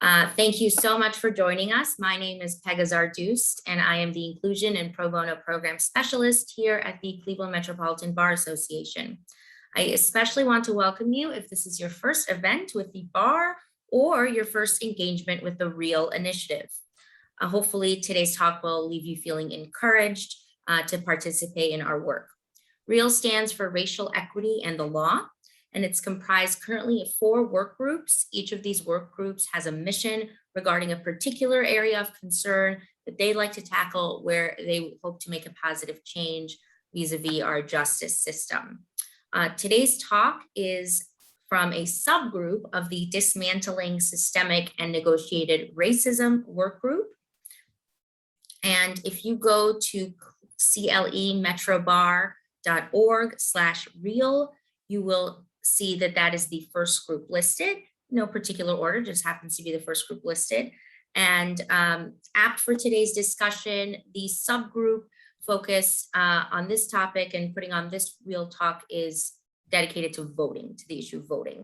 Thank you so much for joining us. My name is Pegah Zardust, and I am the Inclusion and Pro Bono Program Specialist here at the Cleveland Metropolitan Bar Association. I especially want to welcome you if this is your first event with the bar or your first engagement with the REAL initiative. Hopefully today's talk will leave you feeling encouraged to participate in our work. REAL stands for Racial Equity and the Law, and it's comprised currently of 4 work groups. Each of these work groups has a mission regarding a particular area of concern that they'd like to tackle, where they hope to make a positive change vis-a-vis our justice system. Today's talk is from a subgroup of the Dismantling Systemic and Negotiated Racism work group. And if you go to clemetrobar.org/real, you will see that that is the first group listed. No particular order, just happens to be the first group listed. And apt for today's discussion, the subgroup focus on this topic and putting on this REAL talk is dedicated to voting, to the issue of voting.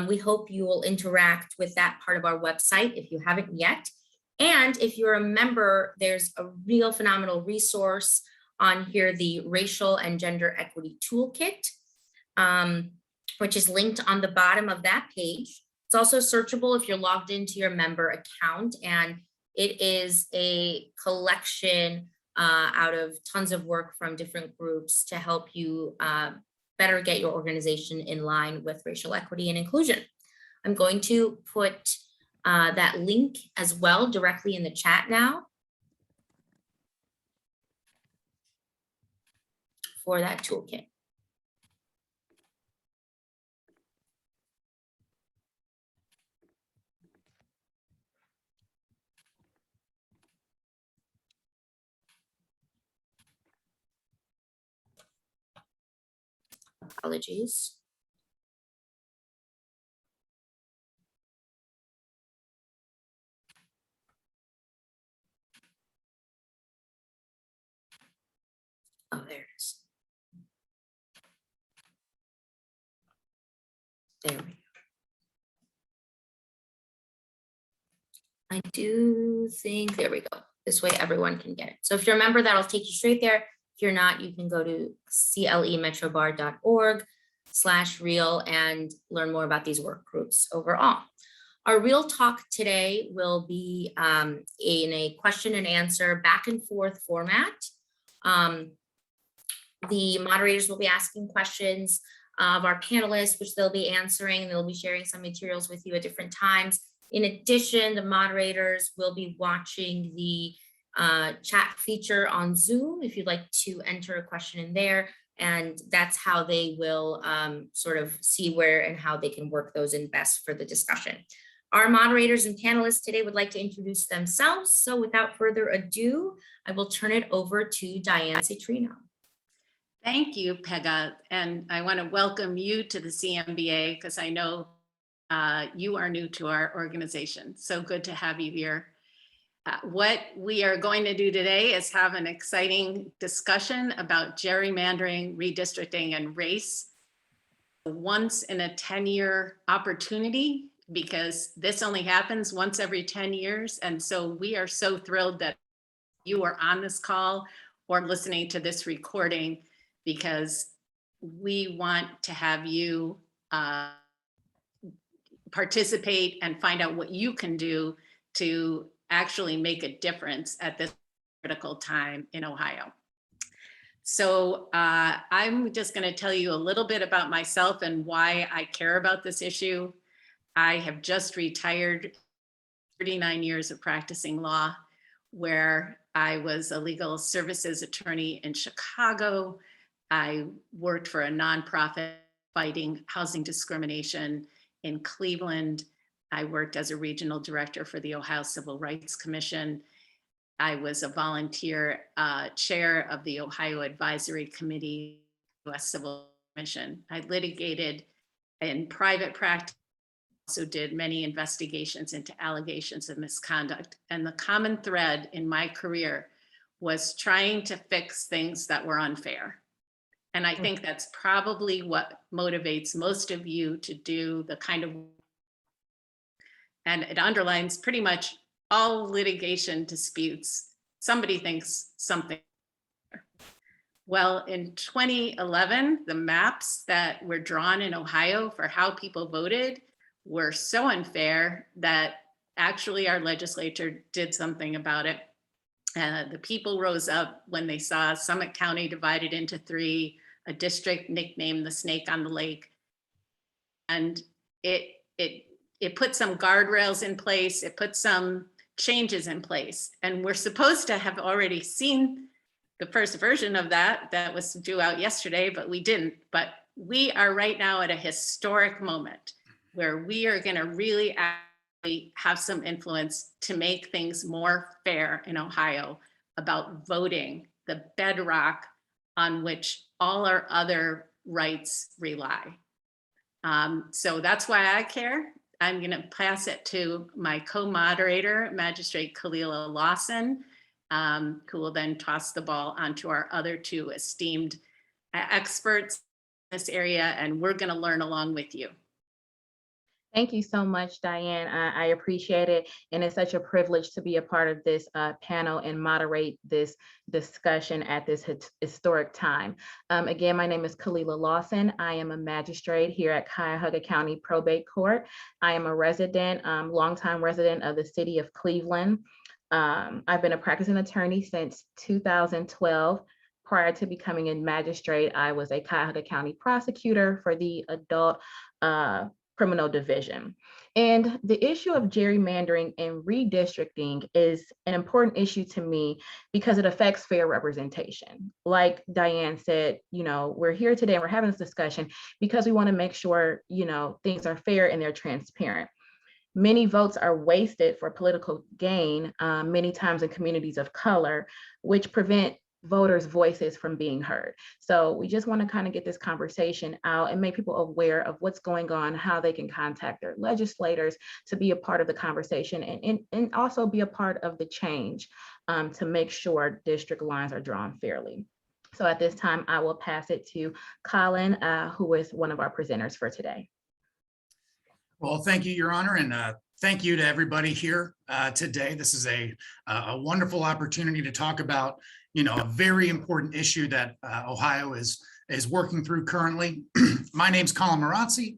We hope you will interact with that part of our website if you haven't yet. And if you're a member, there's a real phenomenal resource on here, the Racial and Gender Equity Toolkit, which is linked on the bottom of that page. It's also searchable if you're logged into your member account, and it is a collection out of tons of work from different groups to help you better get your organization in line with racial equity and inclusion. I'm going to put that link as well directly in the chat now for that toolkit. Apologies. Oh, there it is. There we go. I do think, there we go. This way everyone can get it. So if you're a member, that'll take you straight there. If you're not, you can go to clemetrobar.org/real and learn more about these work groups overall. Our REAL talk today will be in a question and answer back and forth format. The moderators will be asking questions of our panelists, which they'll be answering, and they'll be sharing some materials with you at different times. In addition, the moderators will be watching the chat feature on Zoom if you'd like to enter a question in there, and that's how they will sort of see where and how they can work those in best for the discussion. Our moderators and panelists today would like to introduce themselves, so without further ado, I will turn it over to Diane Citrino. Thank you, Pegah, and I want to welcome you to the CMBA because I know you are new to our organization. So good to have you here. What we are going to do today is have an exciting discussion about gerrymandering, redistricting, and race. Once in a 10-year opportunity, because this only happens once every 10 years. And so we are so thrilled that you are on this call or listening to this recording, because we want to have you participate and find out what you can do to actually make a difference at this critical time in Ohio. So I'm just going to tell you a little bit about myself and why I care about this issue. I have just retired, 39 years of practicing law, where I was a legal services attorney in Chicago. I worked for a nonprofit fighting housing discrimination in Cleveland. I worked as a regional director for the Ohio Civil Rights Commission. I was a volunteer chair of the Ohio Advisory Committee, U.S. Civil Commission. I litigated in private practice, also did many investigations into allegations of misconduct. And the common thread in my career was trying to fix things that were unfair. And I think that's probably what motivates most of you to do the kind of and it underlines pretty much all litigation disputes. Somebody thinks something. Well, in 2011, the maps that were drawn in Ohio for how people voted were so unfair that actually our legislature did something about it. The people rose up when they saw Summit County divided into 3, a district nicknamed the Snake on the Lake. And it put some guardrails in place, it put some changes in place. And we're supposed to have already seen the first version of that was due out yesterday, but we didn't. But we are right now at a historic moment where we are going to really actually have some influence to make things more fair in Ohio about voting, the bedrock on which all our other rights rely. So that's why I care. I'm going to pass it to my co-moderator, Magistrate Kalle Lawson, who will then toss the ball onto our other 2 esteemed experts in this area, and we're going to learn along with you. Thank you so much, Diane. I appreciate it. And it's such a privilege to be a part of this panel and moderate this discussion at this historic time. Again, my name is Kalle Lawson. I am a magistrate here at Cuyahoga County Probate Court. I am a resident, longtime resident of the city of Cleveland. I've been a practicing attorney since 2012. Prior to becoming a magistrate, I was a Cuyahoga County prosecutor for the adult criminal division. And the issue of gerrymandering and redistricting is an important issue to me because it affects fair representation. Like Diane said, we're here today and we're having this discussion because we want to make sure, things are fair and they're transparent. Many votes are wasted for political gain, many times in communities of color, which prevent voters' voices from being heard. So we just want to kind of get this conversation out and make people aware of what's going on, how they can contact their legislators to be a part of the conversation and also be a part of the change to make sure district lines are drawn fairly. So at this time, I will pass it to Colin, who is one of our presenters for today. Well, thank you, Your Honor, and thank you to everybody here today. This is a wonderful opportunity to talk about a very important issue that Ohio is working through currently. My name's Colin Moratzi,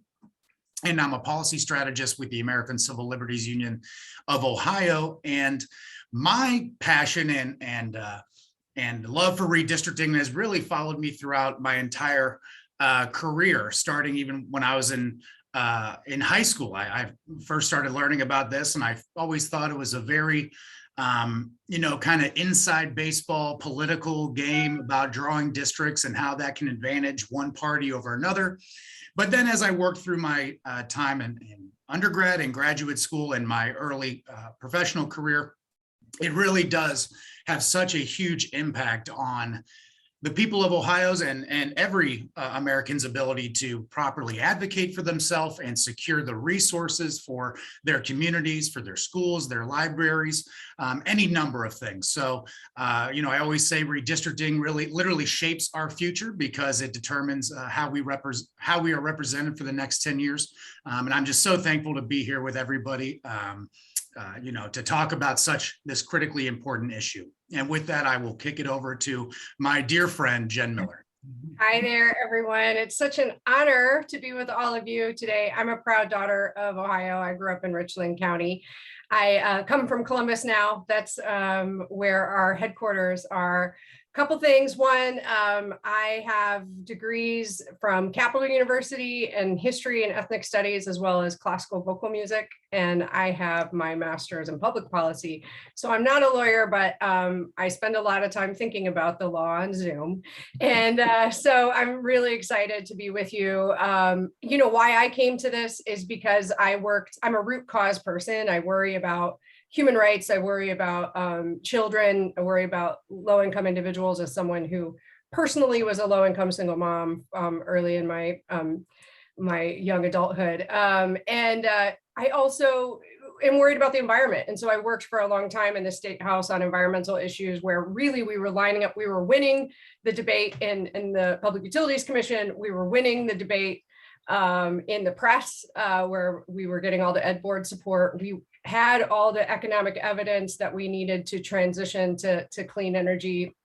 and I'm a policy strategist with the American Civil Liberties Union of Ohio. And my passion and love for redistricting has really followed me throughout my entire career, starting even when I was in high school. I first started learning about this, and I always thought it was a very kind of inside baseball political game about drawing districts and how that can advantage one party over another. But then as I worked through my time in undergrad and graduate school and my early professional career, it really does have such a huge impact on the people of Ohio's and every American's ability to properly advocate for themselves and secure the resources for their communities, for their schools, their libraries, any number of things. So, I always say redistricting really literally shapes our future because it determines how we are represented for the next 10 years. And I'm just so thankful to be here with everybody, to talk about this critically important issue. And with that, I will kick it over to my dear friend, Jen Miller. Hi there, everyone. It's such an honor to be with all of you today. I'm a proud daughter of Ohio. I grew up in Richland County. I come from Columbus now. That's where our headquarters are. Couple things. One, I have degrees from Capital University in history and ethnic studies, as well as classical vocal music. And I have my master's in public policy. So I'm not a lawyer, but I spend a lot of time thinking about the law on Zoom. And so I'm really excited to be with you. Why I came to this is because I'm a root cause person. I worry about human rights. I worry about children. I worry about low-income individuals as someone who personally was a low-income single mom early in my my young adulthood. I also am worried about the environment. And so I worked for a long time in the State House on environmental issues where really we were lining up, we were winning the debate in the Public Utilities Commission. We were winning the debate in the press, where we were getting all the ed board support. We had all the economic evidence that we needed to transition to clean energy.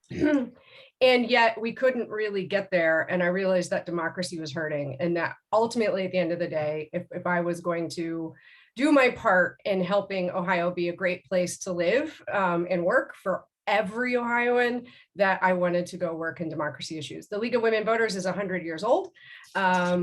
And yet we couldn't really get there. And I realized that democracy was hurting, and that ultimately at the end of the day, if I was going to do my part in helping Ohio be a great place to live and work for every Ohioan, that I wanted to go work in democracy issues. The League of Women Voters is 100 years old.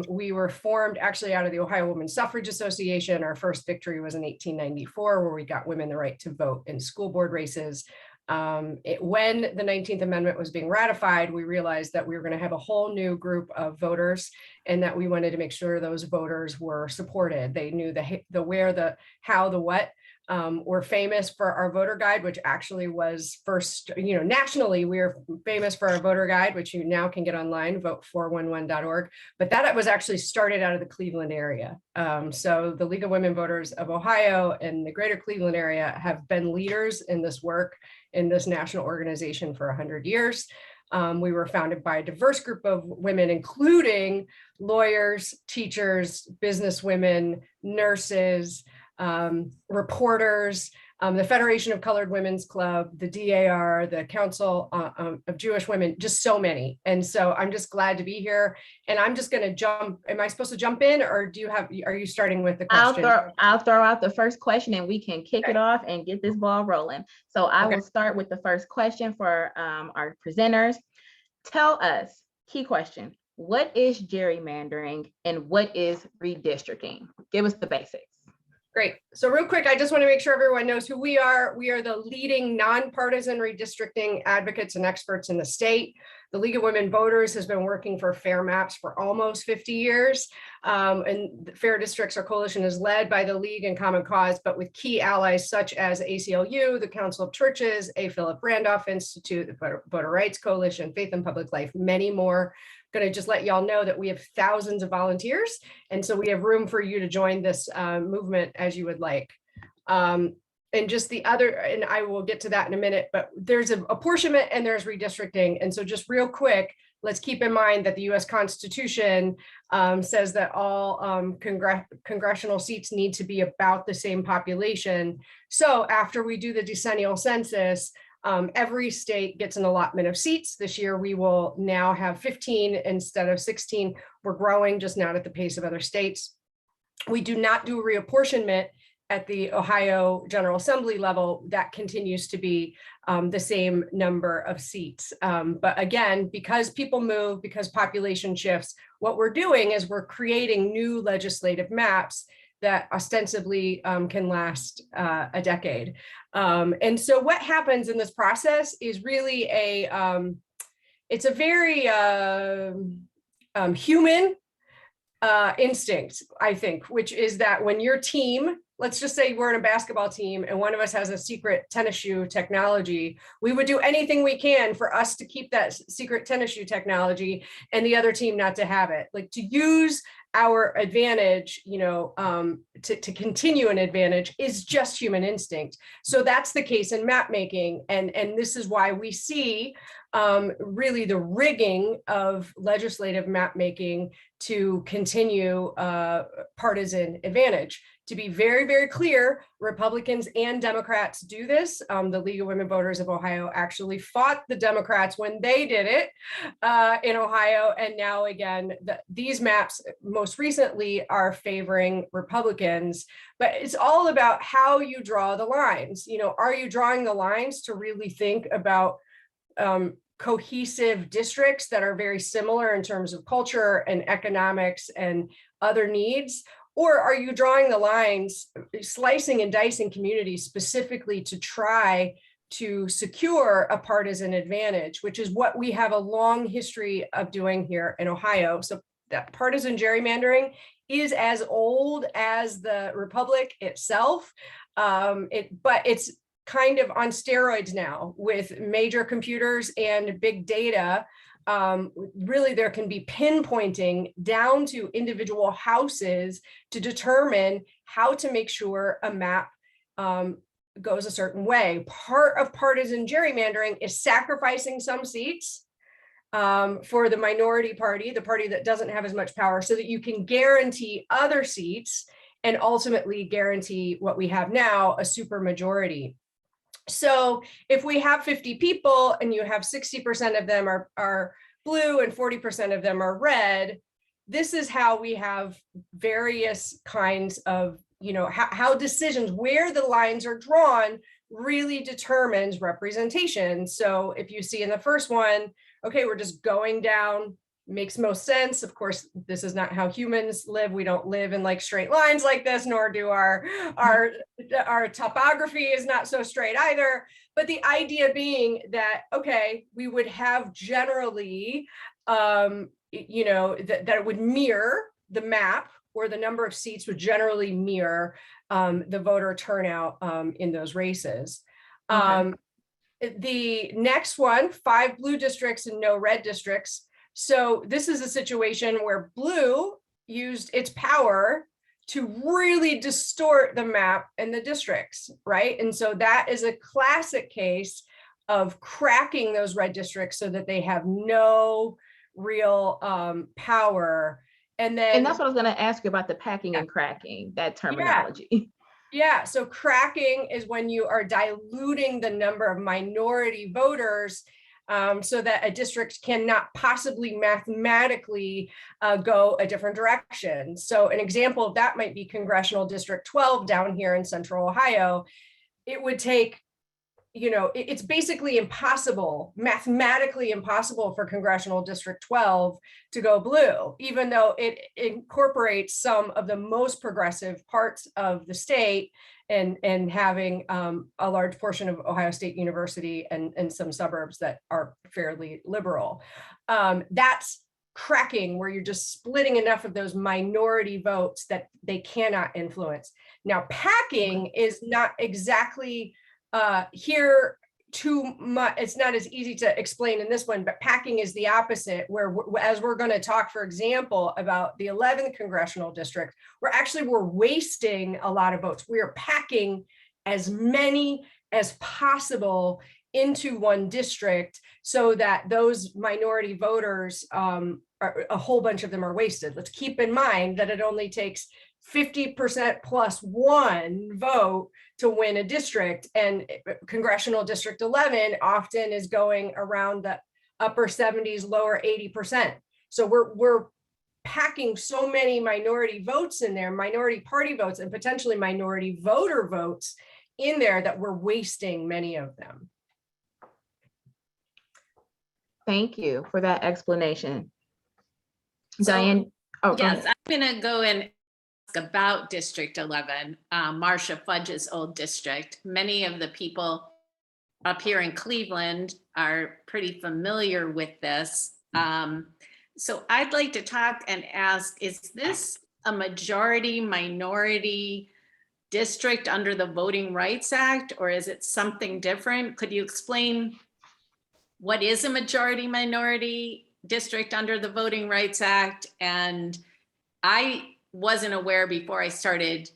We were formed actually out of the Ohio Women's Suffrage Association. Our first victory was in 1894, where we got women the right to vote in school board races. When the 19th Amendment was being ratified, we realized that we were going to have a whole new group of voters, and that we wanted to make sure those voters were supported. They knew the where, the how, the what. We're famous for our voter guide, which actually was first, nationally, we're famous for our voter guide, which you now can get online, vote411.org. But that was actually started out of the Cleveland area. So the League of Women Voters of Ohio and the greater Cleveland area have been leaders in this work in this national organization for 100 years. We were founded by a diverse group of women, including lawyers, teachers, businesswomen, nurses, reporters, the Federation of Colored Women's Club, the DAR, the Council of Jewish Women, just so many. And so I'm just glad to be here. And I'm just going to jump. Am I supposed to jump in, or are you starting with the question? I'll throw out the first question, and we can kick it off and get this ball rolling. So I will start with the first question for our presenters. Tell us, key question, what is gerrymandering and what is redistricting? Give us the basics. Great. So real quick, I just want to make sure everyone knows who we are. We are the leading nonpartisan redistricting advocates and experts in the state. The League of Women Voters has been working for fair maps for almost 50 years. And Fair Districts, our coalition, is led by the League and Common Cause, but with key allies such as ACLU, the Council of Churches, A. Philip Randolph Institute, the Voter Rights Coalition, Faith and Public Life, many more. Going to just let y'all know that we have thousands of volunteers. And so we have room for you to join this movement as you would like. And just the other, and I will get to that in a minute, but there's an apportionment and there's redistricting. And so just real quick, let's keep in mind that the US Constitution says that all congressional seats need to be about the same population. So after we do the decennial census, every state gets an allotment of seats. This year, we will now have 15 instead of 16. We're growing, just not at the pace of other states. We do not do reapportionment at the Ohio General Assembly level. That continues to be the same number of seats. But again, because people move, because population shifts, what we're doing is we're creating new legislative maps that ostensibly can last a decade. And so what happens in this process is really it's a very human instinct, I think, which is that when your team, let's just say we're in a basketball team and one of us has a secret tennis shoe technology, we would do anything we can for us to keep that secret tennis shoe technology and the other team not to have it, like to use our advantage, to continue an advantage is just human instinct. So that's the case in map making. And this is why we see really the rigging of legislative map making to continue partisan advantage. To be very, very clear, Republicans and Democrats do this. The League of Women Voters of Ohio actually fought the Democrats when they did it in Ohio. And now again, these maps most recently are favoring Republicans, but it's all about how you draw the lines. Are you drawing the lines to really think about cohesive districts that are very similar in terms of culture and economics and other needs? Or are you drawing the lines, slicing and dicing communities specifically to try to secure a partisan advantage, which is what we have a long history of doing here in Ohio. So that partisan gerrymandering is as old as the Republic itself, but it's kind of on steroids now with major computers and big data. Really, there can be pinpointing down to individual houses to determine how to make sure a map goes a certain way. Part of partisan gerrymandering is sacrificing some seats for the minority party, the party that doesn't have as much power, so that you can guarantee other seats and ultimately guarantee what we have now, a supermajority. So if we have 50 people and you have 60% of them are blue and 40% of them are red, this is how we have various kinds of, how decisions, where the lines are drawn really determines representation. So if you see in the first one, okay, we're just going down, makes most sense. Of course, this is not how humans live. We don't live in like straight lines like this, nor do our topography is not so straight either. But the idea being that, okay, we would have generally, that it would mirror the map, or the number of seats would generally mirror the voter turnout in those races. Okay. The next one, 5 blue districts and no red districts. So this is a situation where blue used its power to really distort the map and the districts, right? And so that is a classic case of cracking those red districts so that they have no real power. And that's what I was going to ask you about, the packing and cracking, that terminology. Yeah, so cracking is when you are diluting the number of minority voters so that a district cannot possibly mathematically go a different direction. So an example of that might be Congressional District 12 down here in Central Ohio. It would take, it's basically impossible, mathematically impossible for Congressional District 12 to go blue, even though it incorporates some of the most progressive parts of the state and having a large portion of Ohio State University and some suburbs that are fairly liberal. That's cracking, where you're just splitting enough of those minority votes that they cannot influence. Now, packing is not exactly here too much. It's not as easy to explain in this one, but packing is the opposite, where as we're going to talk, for example, about the 11th congressional district, we're wasting a lot of votes. We are packing as many as possible into one district so that those minority voters, a whole bunch of them are wasted. Let's keep in mind that it only takes 50% plus one vote to win a district, and Congressional District 11 often is going around the upper 70s, lower 80%. So we're packing so many minority votes in there, minority party votes, and potentially minority voter votes in there, that we're wasting many of them. Thank you for that explanation. So, Diane. Oh, yes, I'm going to go and ask about District 11, Marcia Fudge's old district. Many of the people up here in Cleveland are pretty familiar with this. So I'd like to talk and ask, is this a majority minority district under the Voting Rights Act, or is it something different? Could you explain what is a majority minority district under the Voting Rights Act? And I wasn't aware before I started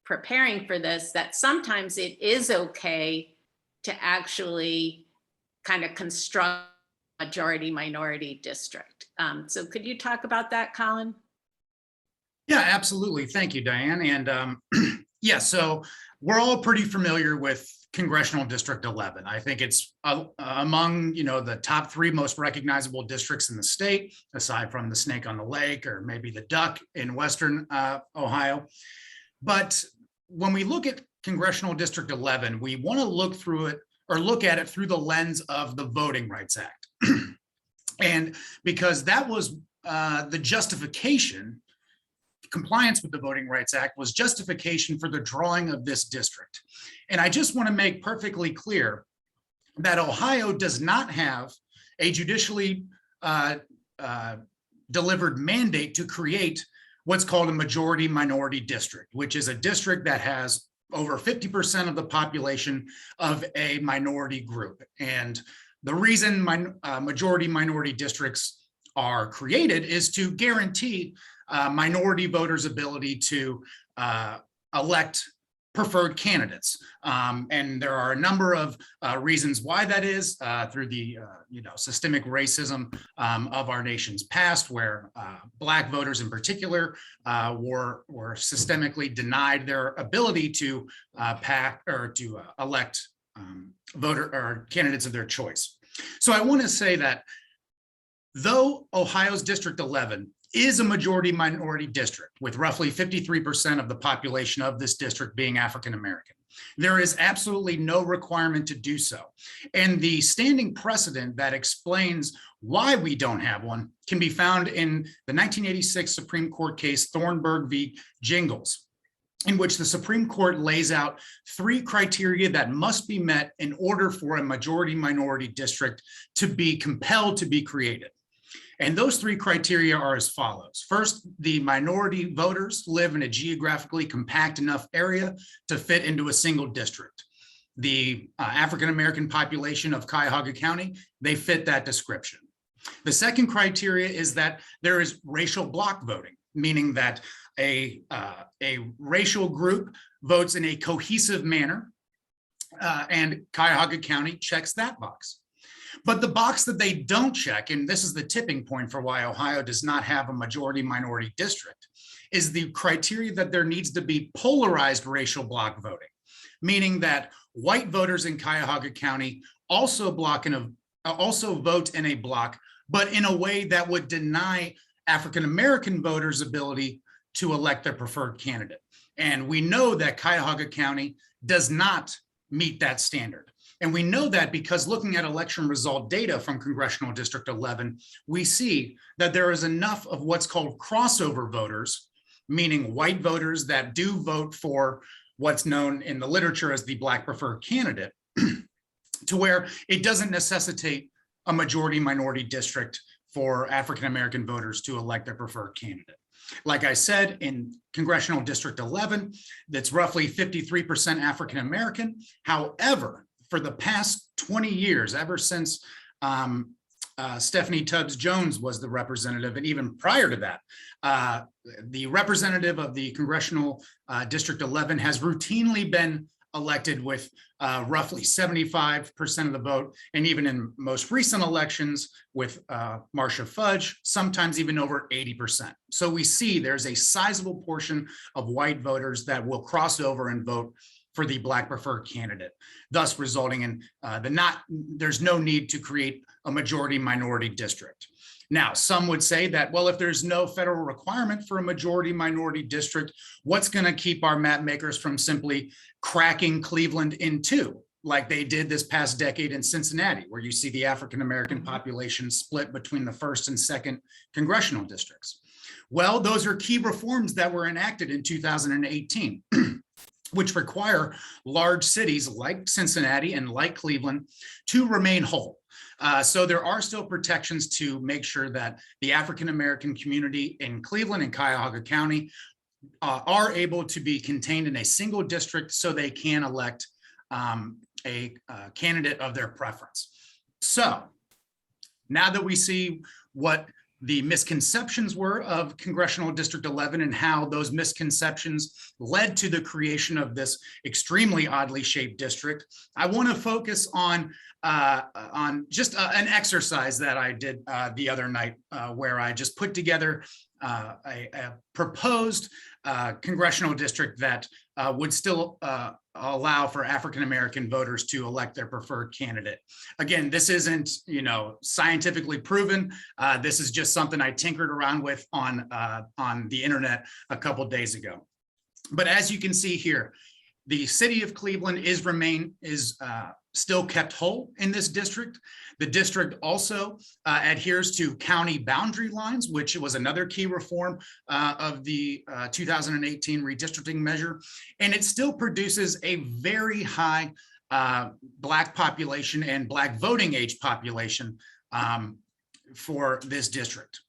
preparing for this that sometimes it is okay to actually kind of construct a majority minority district. So could you talk about that, Colin? Yeah, absolutely. Thank you, Diane. And yeah, so we're all pretty familiar with Congressional District 11. I think it's among, the top 3 most recognizable districts in the state, aside from the snake on the lake or maybe the duck in Western Ohio. But when we look at Congressional District 11, we want to look at it through the lens of the Voting Rights Act. And because that was the justification, compliance with the Voting Rights Act was justification for the drawing of this district. And I just want to make perfectly clear that Ohio does not have a judicially delivered mandate to create what's called a majority minority district, which is a district that has over 50% of the population of a minority group. And the reason majority minority districts are created is to guarantee minority voters' ability to elect preferred candidates. And there are a number of reasons why that is through the systemic racism of our nation's past, where Black voters in particular were systemically denied their ability to elect voter or candidates of their choice. So I want to say that though Ohio's District 11 is a majority minority district with roughly 53% of the population of this district being African American, there is absolutely no requirement to do so. And the standing precedent that explains why we don't have one can be found in the 1986 Supreme Court case Thornburg v. Jingles, in which the Supreme Court lays out 3 criteria that must be met in order for a majority minority district to be compelled to be created. And those 3 criteria are as follows. First, the minority voters live in a geographically compact enough area to fit into a single district. The African-American population of Cuyahoga County, they fit that description. The second criteria is that there is racial block voting, meaning that a racial group votes in a cohesive manner, and Cuyahoga County checks that box. But the box that they don't check, and this is the tipping point for why Ohio does not have a majority minority district, is the criteria that there needs to be polarized racial block voting, meaning that white voters in Cuyahoga County also vote in a block, but in a way that would deny African American voters' ability to elect their preferred candidate. And we know that Cuyahoga County does not meet that standard. And we know that because looking at election result data from Congressional District 11, we see that there is enough of what's called crossover voters, meaning white voters that do vote for what's known in the literature as the Black preferred candidate, to where it doesn't necessitate a majority minority district for African-American voters to elect their preferred candidate. Like I said, in Congressional District 11, that's roughly 53% African-American. However, for the past 20 years, ever since Stephanie Tubbs Jones was the representative, and even prior to that, the representative of the Congressional District 11 has routinely been elected with roughly 75% of the vote, and even in most recent elections with Marcia Fudge, sometimes even over 80%. So we see there's a sizable portion of white voters that will cross over and vote for the Black preferred candidate, thus resulting in there's no need to create a majority minority district. Now, some would say that, well, if there's no federal requirement for a majority minority district, what's going to keep our map makers from simply cracking Cleveland in two, like they did this past decade in Cincinnati, where you see the African-American population split between the 1st and 2nd congressional districts? Well, those are key reforms that were enacted in 2018. Which require large cities like Cincinnati and like Cleveland to remain whole. So there are still protections to make sure that the African-American community in Cleveland and Cuyahoga County are able to be contained in a single district so they can elect a candidate of their preference. So now that we see what the misconceptions were of Congressional District 11 and how those misconceptions led to the creation of this extremely oddly shaped district, I want to focus on just an exercise that I did the other night where I just put together a proposed congressional district that would still allow for African-American voters to elect their preferred candidate. Again, this isn't, scientifically proven. This is just something I tinkered around with on the internet a couple of days ago. But as you can see here, the city of Cleveland is still kept whole in this district. The district also adheres to county boundary lines, which was another key reform of the 2018 redistricting measure. And it still produces a very high Black population and Black voting age population for this district.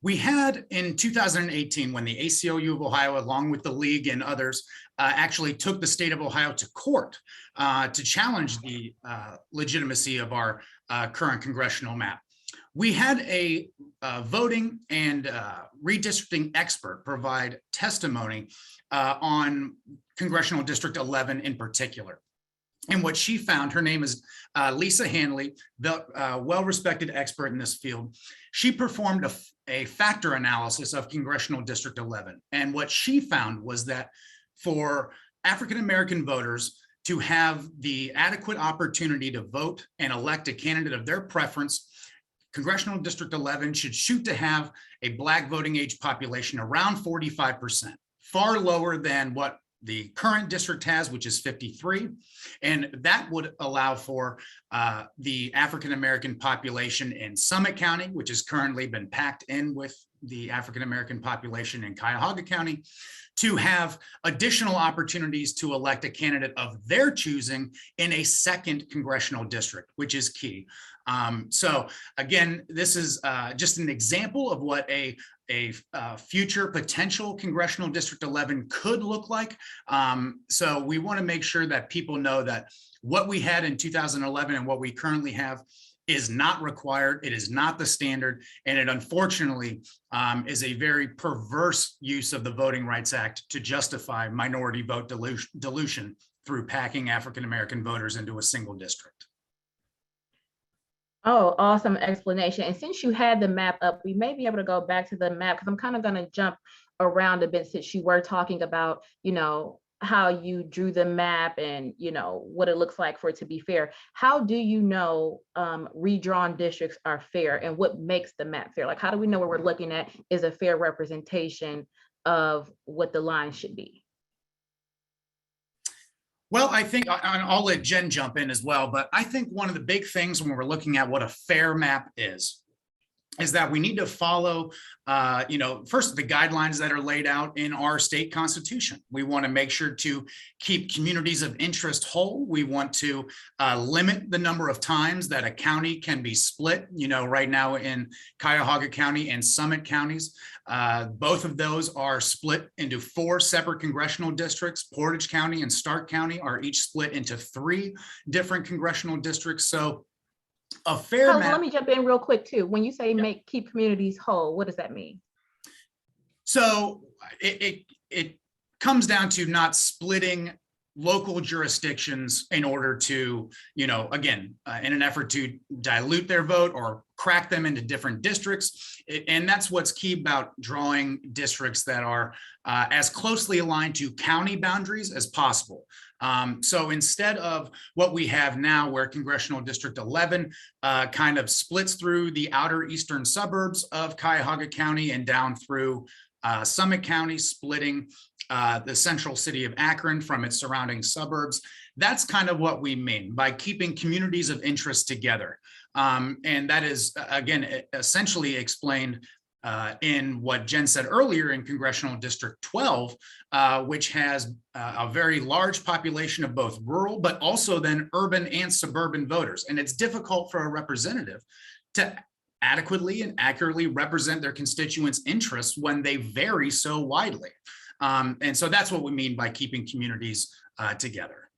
We had in 2018, when the ACLU of Ohio, along with the league and others, actually took the state of Ohio to court to challenge the legitimacy of our current congressional map. We had a voting and redistricting expert provide testimony on Congressional District 11 in particular. And what she found, her name is Lisa Hanley, the well-respected expert in this field. She performed a factor analysis of Congressional District 11. And what she found was that for African-American voters to have the adequate opportunity to vote and elect a candidate of their preference, Congressional District 11 should shoot to have a Black voting age population around 45%, far lower than what the current district has, which is 53. And that would allow for the African-American population in Summit County, which has currently been packed in with the African-American population in Cuyahoga County, to have additional opportunities to elect a candidate of their choosing in a second congressional district, which is key. So again, this is just an example of what a future potential Congressional District 11 could look like. So we want to make sure that people know that what we had in 2011 and what we currently have is not required. It is not the standard. And it unfortunately is a very perverse use of the Voting Rights Act to justify minority vote dilution through packing African-American voters into a single district. Oh, awesome explanation. And since you had the map up, we may be able to go back to the map because I'm kind of going to jump around a bit since you were talking about, how you drew the map and, what it looks like for it to be fair. How do you know redrawn districts are fair and what makes the map fair? Like, how do we know what we're looking at is a fair representation of what the line should be? Well, I think I'll let Jen jump in as well, but I think one of the big things when we're looking at what a fair map is that we need to follow, first the guidelines that are laid out in our state constitution. We want to make sure to keep communities of interest whole. We want to limit the number of times that a county can be split. Right now in Cuyahoga County and Summit counties, both of those are split into 4 separate congressional districts. Portage County and Stark County are each split into 3 different congressional districts. So a fair map. Let me jump in real quick too. When you say keep communities whole, what does that mean? So it comes down to not splitting local jurisdictions in order to, again, in an effort to dilute their vote or crack them into different districts. And that's what's key about drawing districts that are as closely aligned to county boundaries as possible. So instead of what we have now, where Congressional District 11 kind of splits through the outer eastern suburbs of Cuyahoga County and down through Summit County, splitting the central city of Akron from its surrounding suburbs. That's kind of what we mean by keeping communities of interest together. And that is, again, essentially explained in what Jen said earlier in Congressional District 12, which has a very large population of both rural, but also then urban and suburban voters. And it's difficult for a representative to adequately and accurately represent their constituents' interests when they vary so widely. And so that's what we mean by keeping communities together.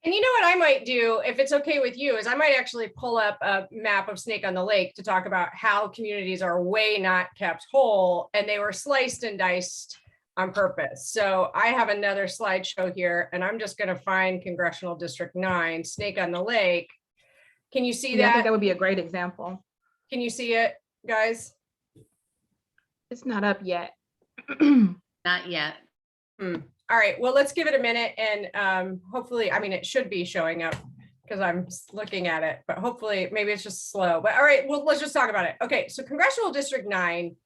And you know what I might do, if it's okay with you, is I might actually pull up a map of Snake on the Lake to talk about how communities are way not kept whole and they were sliced and diced on purpose. So I have another slideshow here and I'm just going to find Congressional District 9, Snake on the Lake. Can you see that? I think that would be a great example. Can you see it, guys? It's not up yet. Not yet. All right, well, let's give it a minute and hopefully, it should be showing up because I'm looking at it, but hopefully maybe it's just slow. But all right, well, let's just talk about it. Okay, so Congressional District 9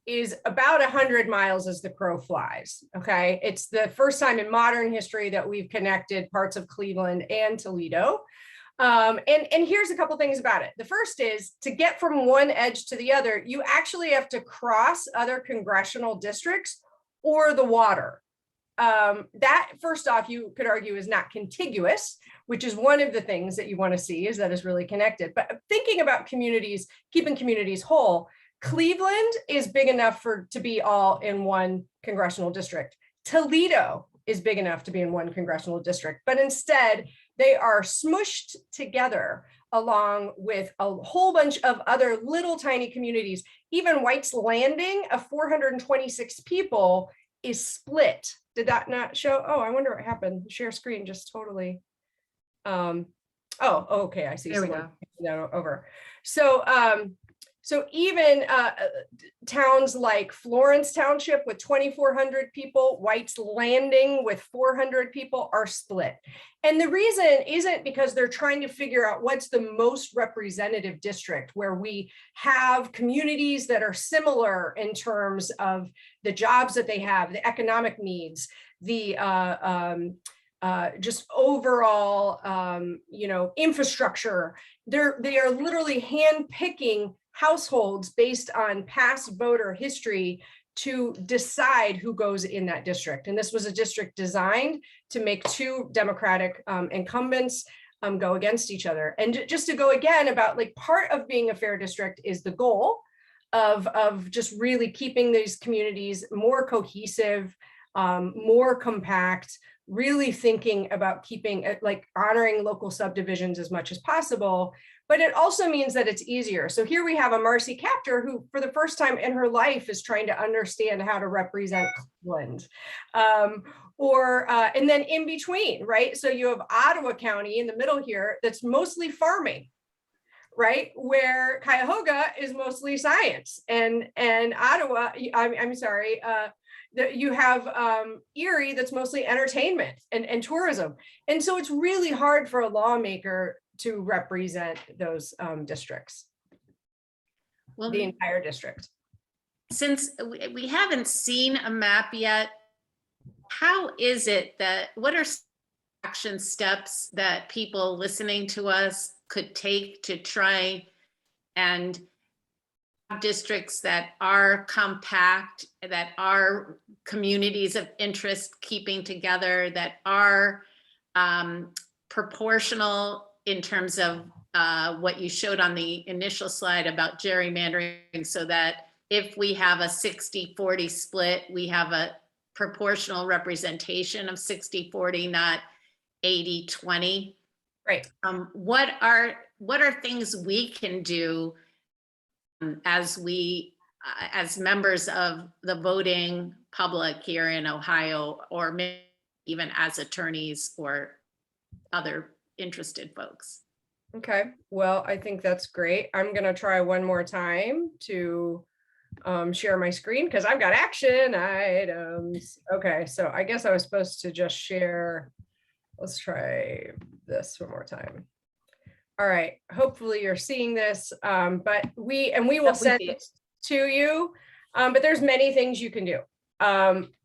is about 100 miles as the crow flies, okay? It's the first time in modern history that we've connected parts of Cleveland and Toledo. And here's a couple things about it. The first is to get from one edge to the other, you actually have to cross other congressional districts or the water. That first off, you could argue is not contiguous, which is one of the things that you want to see is that is really connected. But thinking about communities, keeping communities whole, Cleveland is big enough to be all in one congressional district. Toledo is big enough to be in one congressional district, but instead they are smushed together along with a whole bunch of other little tiny communities. Even White's Landing of 426 people is split. Did that not show? Oh, I wonder what happened. Share screen just totally. Oh, okay, I see. There we someone go. taking that over. So even towns like Florence Township with 2,400 people, White's Landing with 400 people are split. And the reason isn't because they're trying to figure out what's the most representative district where we have communities that are similar in terms of the jobs that they have, the economic needs, the just overall, infrastructure. They are literally handpicking households based on past voter history to decide who goes in that district. And this was a district designed to make two Democratic incumbents go against each other. And just to go again about like part of being a fair district is the goal of just really keeping these communities more cohesive, more compact, really thinking about keeping like honoring local subdivisions as much as possible. But it also means that it's easier. So here we have a Marcy Captor who for the first time in her life is trying to understand how to represent Cleveland. And then in between, right? So you have Ottawa County in the middle here that's mostly farming, right? Where Cuyahoga is mostly science. And Ottawa, I'm sorry, you have Erie that's mostly entertainment and tourism. And so it's really hard for a lawmaker to represent those districts, Well, the entire district. since we haven't seen a map yet, how is it that, what are action steps that people listening to us could take to try and have districts that are compact, that are communities of interest keeping together, that are proportional in terms of what you showed on the initial slide about gerrymandering, so that if we have a 60-40 split, we have a proportional representation of 60-40, not 80-20. Right. What are things we can do as members of the voting public here in Ohio, or maybe even as attorneys or other interested folks? Okay, well, I think that's great. I'm gonna try one more time to share my screen because I've got action items. Okay, so I guess I was supposed to just share. Let's try this one more time. All right, hopefully you're seeing this, but we will send it to you, but there's many things you can do.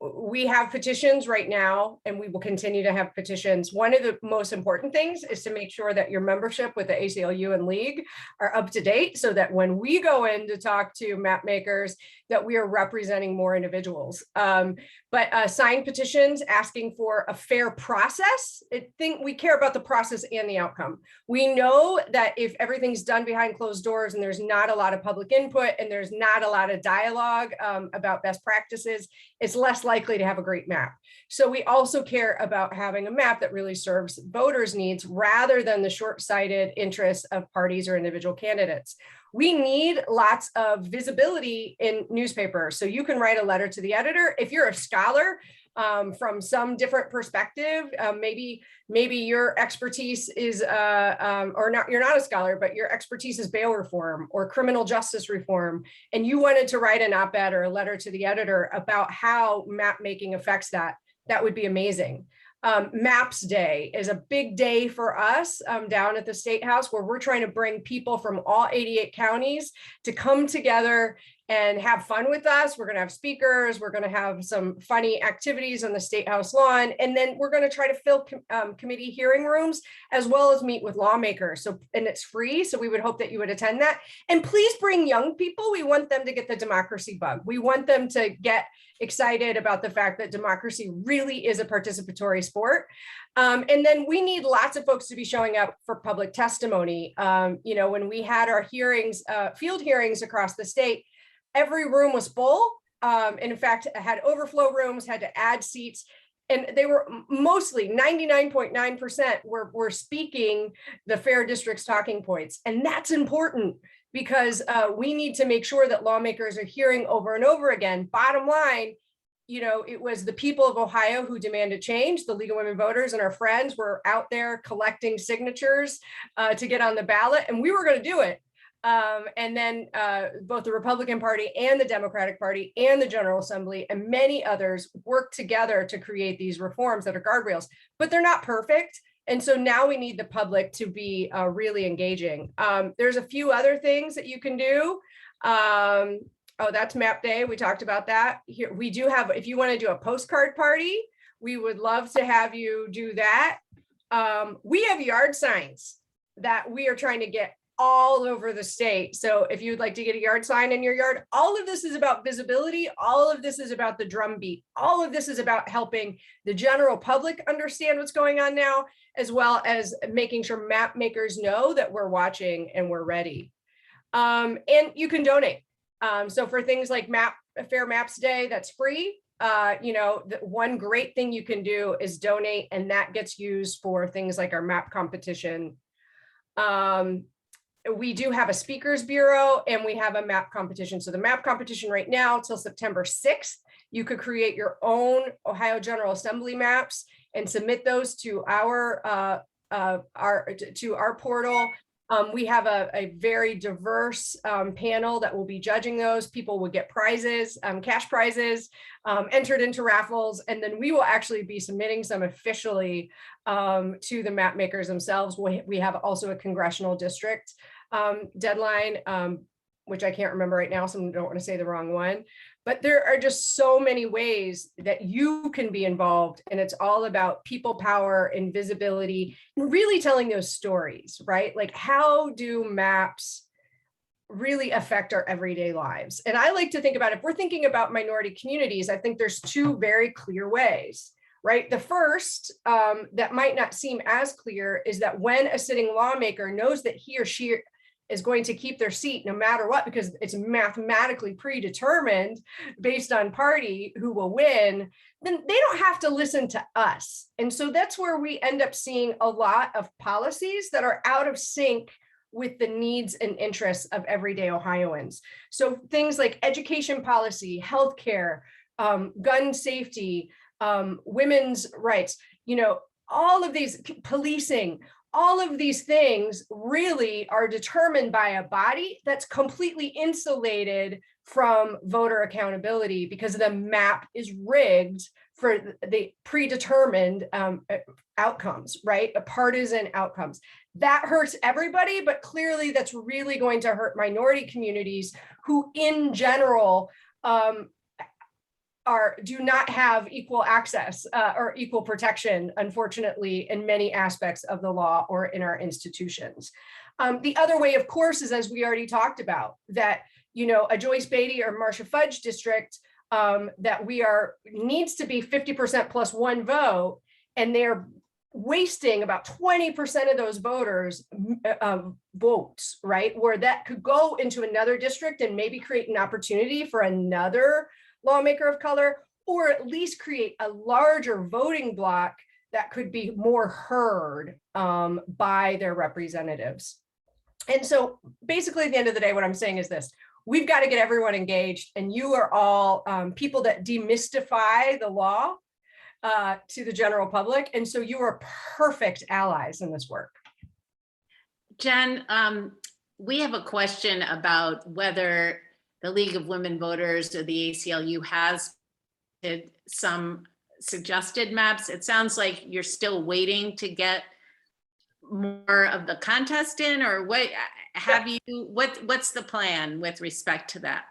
We have petitions right now, and we will continue to have petitions. One of the most important things is to make sure that your membership with the ACLU and League are up to date, so that when we go in to talk to map makers, that we are representing more individuals. But sign petitions asking for a fair process. I think we care about the process and the outcome. We know that if everything's done behind closed doors and there's not a lot of public input and there's not a lot of dialogue about best practices, it's less likely to have a great map. So we also care about having a map that really serves voters' needs rather than the short-sighted interests of parties or individual candidates. We need lots of visibility in newspapers. So you can write a letter to the editor. If you're a scholar from some different perspective, maybe your expertise is, or not, you're not a scholar, but your expertise is bail reform or criminal justice reform, and you wanted to write an op-ed or a letter to the editor about how map making affects that, that would be amazing. Maps Day is a big day for us down at the State House, where we're trying to bring people from all 88 counties to come together and have fun with us. We're going to have speakers. We're going to have some funny activities on the State House lawn. And then we're going to try to fill committee hearing rooms, as well as meet with lawmakers. So, and it's free. So we would hope that you would attend that. And please bring young people. We want them to get the democracy bug. We want them to get excited about the fact that democracy really is a participatory sport. And then we need lots of folks to be showing up for public testimony. When we had our hearings, field hearings across the state, every room was full. And in fact, had overflow rooms, had to add seats. And they were mostly 99.9% were speaking the fair district's talking points. And that's important, because we need to make sure that lawmakers are hearing over and over again, bottom line, it was the people of Ohio who demanded change. The League of Women Voters and our friends were out there collecting signatures to get on the ballot, and we were going to do it. And then both the Republican Party and the Democratic Party and the General Assembly and many others worked together to create these reforms that are guardrails, but they're not perfect. And so now we need the public to be really engaging. There's a few other things that you can do. Oh, that's map day. We talked about that. Here we do have, if you want to do a postcard party, we would love to have you do that. We have yard signs that we are trying to get all over the state. So if you'd like to get a yard sign in your yard, all of this is about visibility. All of this is about the drumbeat. All of this is about helping the general public understand what's going on now, as well as making sure map makers know that we're watching and we're ready. And you can donate. So for things like Fair Maps Day, that's free. The one great thing you can do is donate, and that gets used for things like our map competition. We do have a speakers bureau and we have a map competition. So the map competition right now till September 6th, you could create your own Ohio General Assembly maps and submit those to our portal. We have a very diverse panel that will be judging those. People will get prizes, cash prizes, entered into raffles, and then we will actually be submitting some officially to the map makers themselves. We have also a congressional district deadline, which I can't remember right now, so I don't want to say the wrong one. But there are just so many ways that you can be involved, and it's all about people power and visibility, and really telling those stories, right? Like, how do maps really affect our everyday lives? And I like to think about, if we're thinking about minority communities, I think there's two very clear ways, right? The first that might not seem as clear is that when a sitting lawmaker knows that he or she is going to keep their seat no matter what, because it's mathematically predetermined based on party who will win, then they don't have to listen to us. And so that's where we end up seeing a lot of policies that are out of sync with the needs and interests of everyday Ohioans. So things like education policy, healthcare, gun safety, women's rights, all of these, policing, all of these things really are determined by a body that's completely insulated from voter accountability, because the map is rigged for the predetermined outcomes, right? Partisan outcomes. That hurts everybody, but clearly that's really going to hurt minority communities who in general do not have equal access or equal protection, unfortunately, in many aspects of the law or in our institutions. The other way, of course, is, as we already talked about, that a Joyce Beatty or Marcia Fudge district that needs to be 50% plus one vote, and they're wasting about 20% of those voters votes, right? Where that could go into another district and maybe create an opportunity for another lawmaker of color, or at least create a larger voting bloc that could be more heard by their representatives. And so basically at the end of the day, what I'm saying is this: we've got to get everyone engaged, and you are all people that demystify the law to the general public. And so you are perfect allies in this work. Jen, we have a question about whether the League of Women Voters or the ACLU has some suggested maps. It sounds like you're still waiting to get more of the contest in, or what have you, what's the plan with respect to that?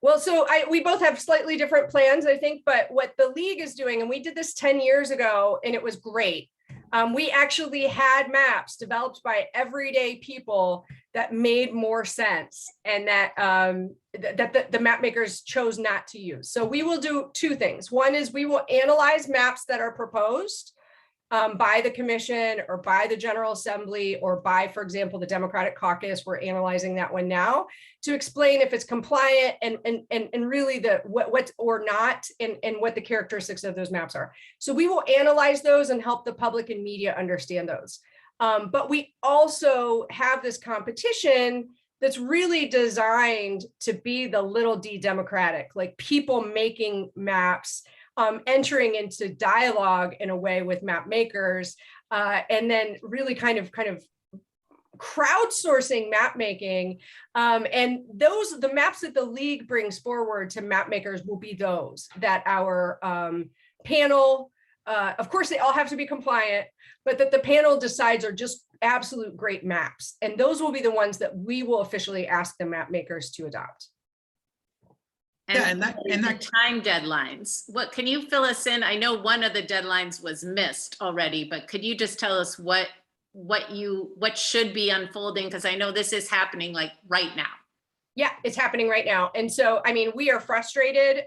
Well, so we both have slightly different plans, I think, but what the League is doing, and we did this 10 years ago, and it was great. We actually had maps developed by everyday people that made more sense, and that the map makers chose not to use. So we will do two things. One is we will analyze maps that are proposed by the commission or by the General Assembly or by, for example, the Democratic Caucus. We're analyzing that one now to explain if it's compliant and really what or not, and what the characteristics of those maps are. So we will analyze those and help the public and media understand those. But we also have this competition that's really designed to be the little d democratic, like people making maps, entering into dialogue in a way with map makers, and then really kind of crowdsourcing map making. And the maps that the league brings forward to map makers will be those that our panel, of course, they all have to be compliant, but that the panel decides are just absolute great maps. And those will be the ones that we will officially ask the map makers to adopt. And the time deadlines. What can you fill us in? I know one of the deadlines was missed already, but could you just tell us what should be unfolding? Because I know this is happening like right now. Yeah, it's happening right now. And so, I mean, we are frustrated.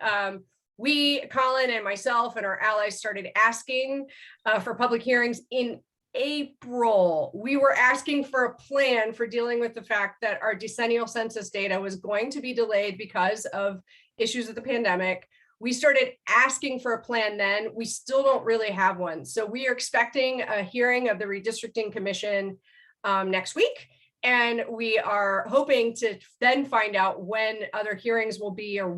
We, Colin and myself and our allies, started asking for public hearings in April. We were asking for a plan for dealing with the fact that our decennial census data was going to be delayed because of issues with the pandemic. We started asking for a plan then. We still don't really have one. So we are expecting a hearing of the Redistricting Commission next week. And we are hoping to then find out when other hearings will be, or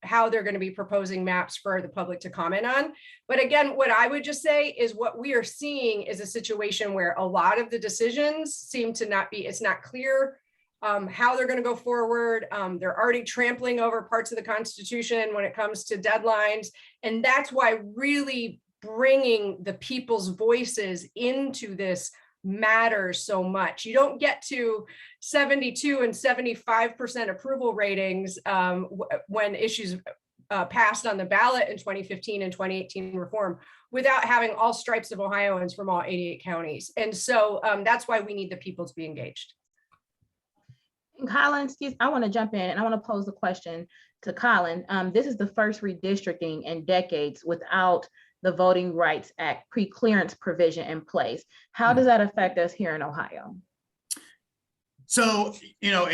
how they're going to be proposing maps for the public to comment on. But again, what I would just say is what we are seeing is a situation where a lot of the decisions seem to not be, it's not clear how they're going to go forward. They're already trampling over parts of the Constitution when it comes to deadlines. And that's why really bringing the people's voices into this matters so much. You don't get to 72 and 75% approval ratings when issues passed on the ballot in 2015 and 2018 reform without having all stripes of Ohioans from all 88 counties. And so that's why we need the people to be engaged. Colin, I want to jump in and I want to pose a question to Colin. This is the first redistricting in decades without the Voting Rights Act preclearance provision in place. How does that affect us here in Ohio? So, you know,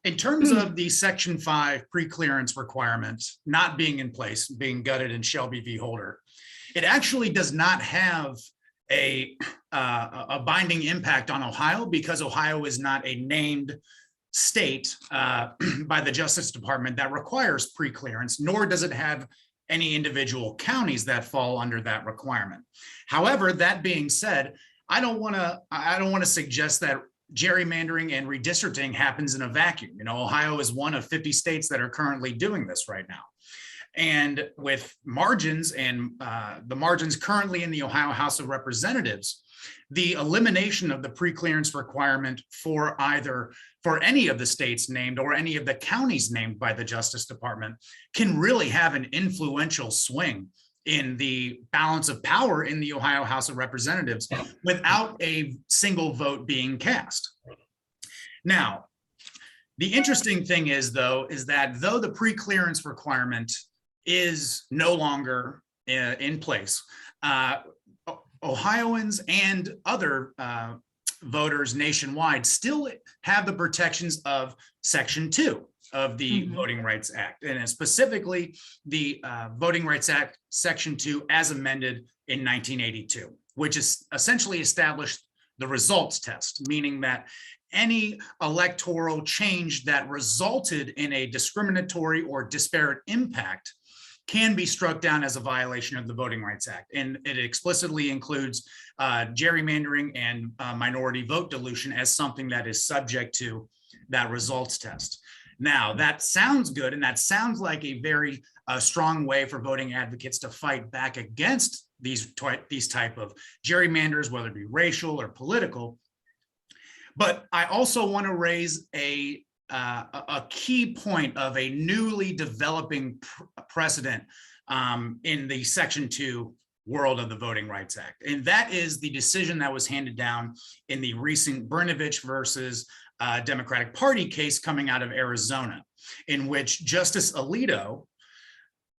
in terms of the Section 5 preclearance requirements not being in place, being gutted in Shelby v. Holder, it actually does not have a binding impact on Ohio because Ohio is not a named state by the Justice Department that requires preclearance, nor does it have any individual counties that fall under that requirement. However, that being said, I don't want to suggest that gerrymandering and redistricting happens in a vacuum. You know, Ohio is one of 50 states that are currently doing this right now. And with margins and the margins currently in the Ohio House of Representatives, the elimination of the preclearance requirement for any of the states named or any of the counties named by the Justice Department can really have an influential swing in the balance of power in the Ohio House of Representatives without a single vote being cast. Now, the interesting thing is that though the preclearance requirement is no longer in place, Ohioans and other voters nationwide still have the protections of Section 2 of the Voting Rights Act, and specifically the Voting Rights Act Section 2 as amended in 1982, which is essentially established the results test, meaning that any electoral change that resulted in a discriminatory or disparate impact can be struck down as a violation of the Voting Rights Act. And it explicitly includes gerrymandering and minority vote dilution as something that is subject to that results test. Now, that sounds good, and that sounds like a very strong way for voting advocates to fight back against these type of gerrymanders, whether it be racial or political. But I also want to raise a key point of a newly developing precedent in the Section 2 world of the Voting Rights Act. And that is the decision that was handed down in the recent Brnovich versus Democratic Party case coming out of Arizona, in which Justice Alito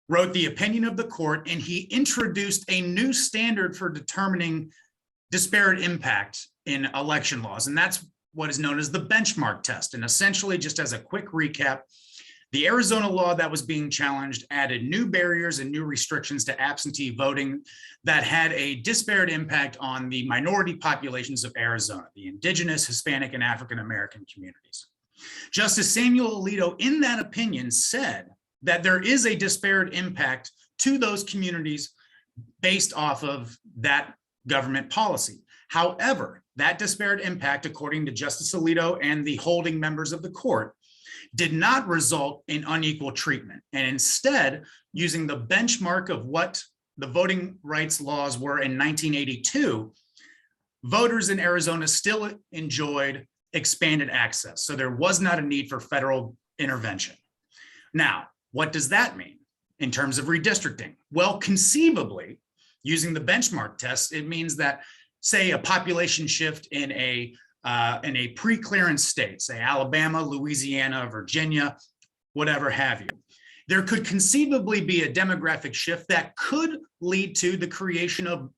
wrote the opinion of the court, and he introduced a new standard for determining disparate impact in election laws. And that's what is known as the benchmark test. And essentially, just as a quick recap, the Arizona law that was being challenged added new barriers and new restrictions to absentee voting that had a disparate impact on the minority populations of Arizona, the indigenous, Hispanic, and African American communities. Justice Samuel Alito, in that opinion, said that there is a disparate impact to those communities based off of that government policy. However, that disparate impact, according to Justice Alito and the holding members of the court, did not result in unequal treatment, and instead, using the benchmark of what the voting rights laws were in 1982, voters in Arizona still enjoyed expanded access. So there was not a need for federal intervention. Now, what does that mean in terms of redistricting? Well, conceivably, using the benchmark test, it means that, say, a population shift in a pre-clearance state, say Alabama, Louisiana, Virginia, whatever have you, there could conceivably be a demographic shift that could lead to the creation of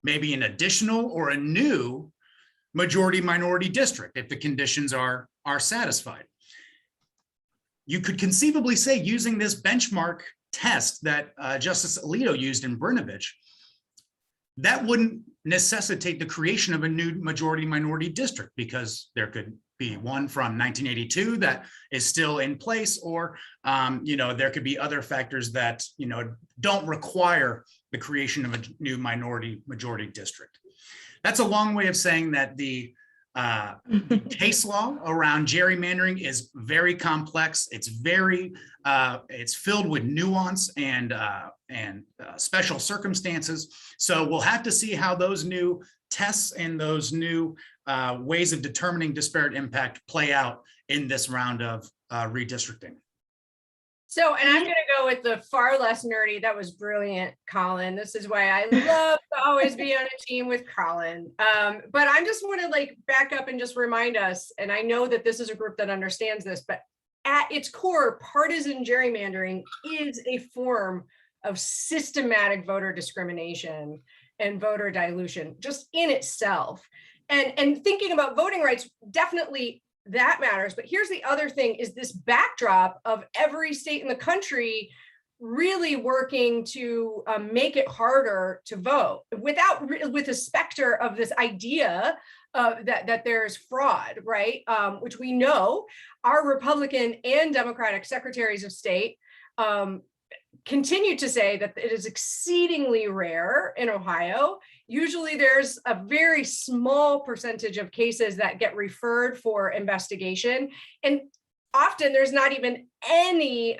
maybe an additional or a new majority minority district if the conditions are satisfied. You could conceivably say, using this benchmark test that Justice Alito used in Brnovich, that wouldn't necessitate the creation of a new majority minority district, because there could be one from 1982 that is still in place, or there could be other factors that don't require the creation of a new minority majority district. That's a long way of saying that the case law around gerrymandering is very complex. It's it's filled with nuance and special circumstances. So we'll have to see how those new tests and those new ways of determining disparate impact play out in this round of redistricting. So, and I'm going to go with the far less nerdy. That was brilliant, Colin. This is why I love to always be on a team with Colin. But I just want to back up and just remind us, and I know that this is a group that understands this, but at its core, partisan gerrymandering is a form of systematic voter discrimination and voter dilution just in itself. And thinking about voting rights, definitely that matters. But here's the other thing, is this backdrop of every state in the country really working to make it harder to vote with a specter of this idea that there's fraud, right? Which we know our Republican and Democratic secretaries of state continue to say that it is exceedingly rare in Ohio. Usually there's a very small percentage of cases that get referred for investigation. And often there's not even any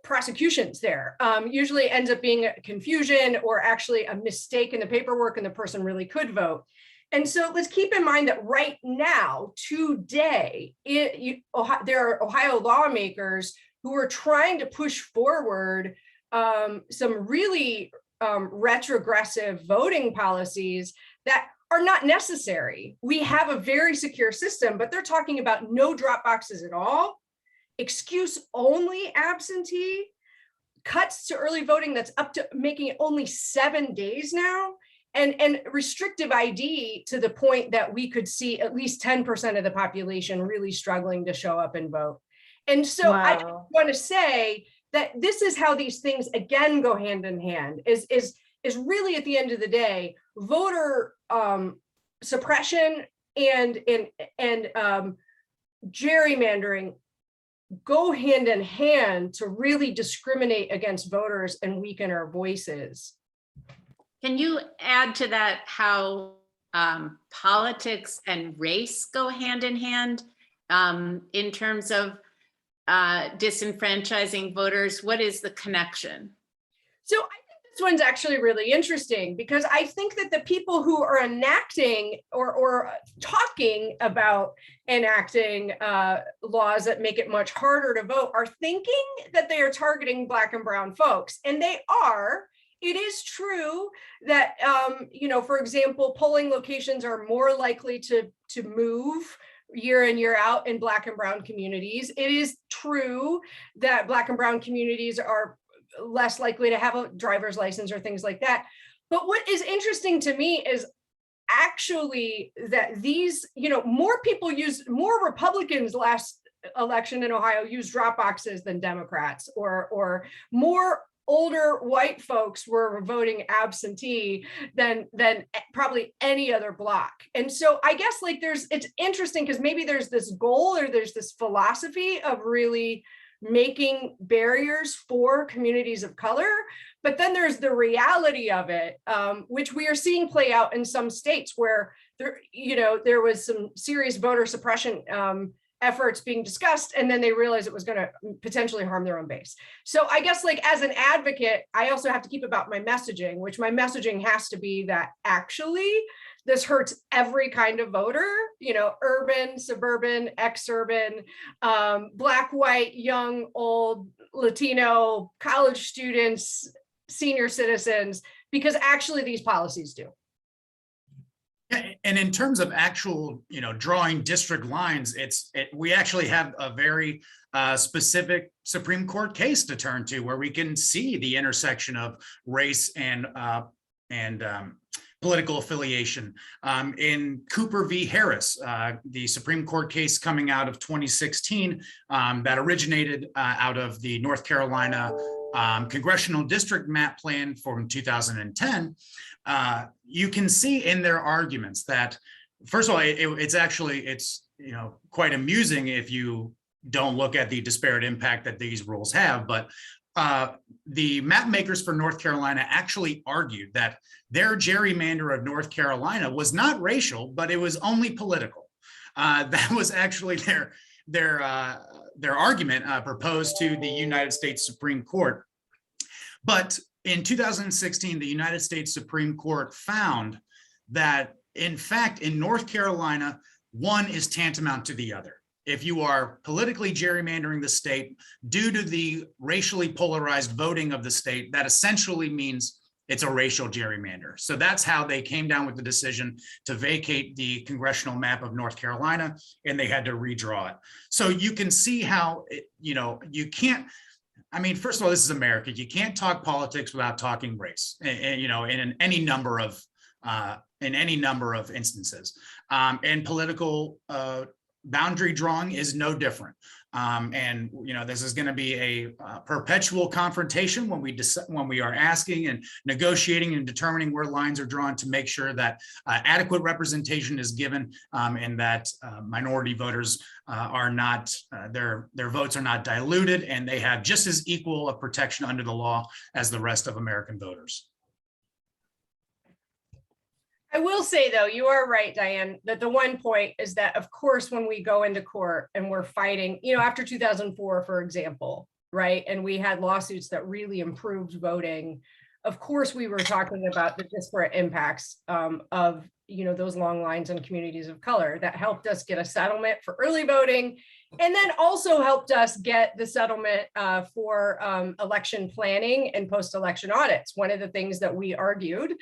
prosecutions there. Usually ends up being a confusion or actually a mistake in the paperwork and the person really could vote. And so let's keep in mind that right now, today, there are Ohio lawmakers who are trying to push forward some really retrogressive voting policies that are not necessary. We have a very secure system, but they're talking about no drop boxes at all, excuse only absentee, cuts to early voting that's up to making it only 7 days now, and restrictive ID to the point that we could see at least 10% of the population really struggling to show up and vote. And so wow. I just want to say that this is how these things again go hand in hand, is really at the end of the day, voter suppression and gerrymandering go hand in hand to really discriminate against voters and weaken our voices. Can you add to that how politics and race go hand in hand in terms of disenfranchising voters? What is the connection? So I think this one's actually really interesting, because I think that the people who are enacting or talking about enacting laws that make it much harder to vote are thinking that they are targeting Black and brown folks, and they are. It is true that, for example, polling locations are more likely to move year in, year out in Black and brown communities. It is true that Black and brown communities are less likely to have a driver's license or things like that. But what is interesting to me is actually that these, more Republicans last election in Ohio used drop boxes than Democrats, or more older white folks were voting absentee than probably any other block. And so I guess like it's interesting because maybe there's this goal or there's this philosophy of really making barriers for communities of color, but then there's the reality of it, which we are seeing play out in some states where there was some serious voter suppression efforts being discussed, and then they realized it was going to potentially harm their own base. So I guess like as an advocate, I also have to keep about my messaging, which my messaging has to be that actually this hurts every kind of voter, urban, suburban, exurban, Black, white, young, old, Latino, college students, senior citizens, because actually these policies do. And in terms of actual, drawing district lines, we actually have a very specific Supreme Court case to turn to where we can see the intersection of race and political affiliation. In Cooper v. Harris, the Supreme Court case coming out of 2016 that originated out of the North Carolina congressional district map plan from 2010, you can see in their arguments that, first of all, it's quite amusing if you don't look at the disparate impact that these rules have, but the map makers for North Carolina actually argued that their gerrymander of North Carolina was not racial, but it was only political. That was actually their argument proposed to the United States Supreme Court. But in 2016, the United States Supreme Court found that, in fact, in North Carolina, one is tantamount to the other. If you are politically gerrymandering the state due to the racially polarized voting of the state, that essentially means it's a racial gerrymander. So that's how they came down with the decision to vacate the congressional map of North Carolina, and they had to redraw it. So you can see how, you can't, first of all, this is America. You can't talk politics without talking race, in any number of instances. And political boundary drawing is no different. This is going to be a perpetual confrontation when we are asking and negotiating and determining where lines are drawn to make sure that adequate representation is given, and that minority voters are not their votes are not diluted, and they have just as equal a protection under the law as the rest of American voters. I will say, though, you are right, Diane, that the one point is that, of course, when we go into court and we're fighting, after 2004, for example, right, and we had lawsuits that really improved voting, of course, we were talking about the disparate impacts of, those long lines in communities of color that helped us get a settlement for early voting, and then also helped us get the settlement for election planning and post-election audits. One of the things that we argued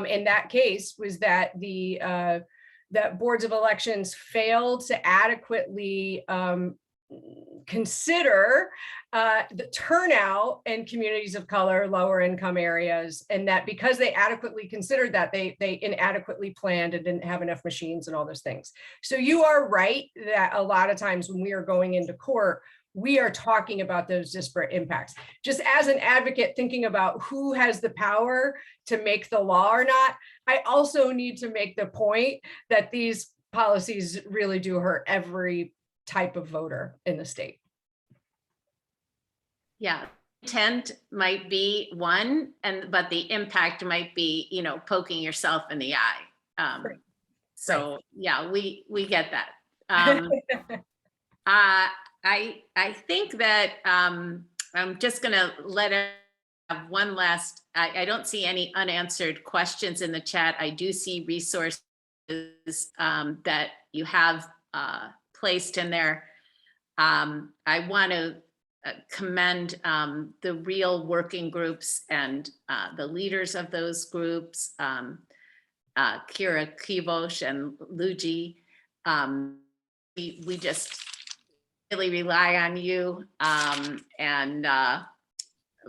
in that case was that that boards of elections failed to adequately consider the turnout in communities of color, lower income areas, and that because they adequately considered that, they inadequately planned and didn't have enough machines and all those things. So you are right that a lot of times when we are going into court, we are talking about those disparate impacts. Just as an advocate thinking about who has the power to make the law or not, I also need to make the point that these policies really do hurt every type of voter in the state. Yeah, intent might be one, but the impact might be, poking yourself in the eye. Right. So yeah, we get that. I think that I'm just gonna let it have one last, I don't see any unanswered questions in the chat. I do see resources that you have placed in there. I want to commend the real working groups and the leaders of those groups, Kira Kivosh and Luigi. We just really rely on you, and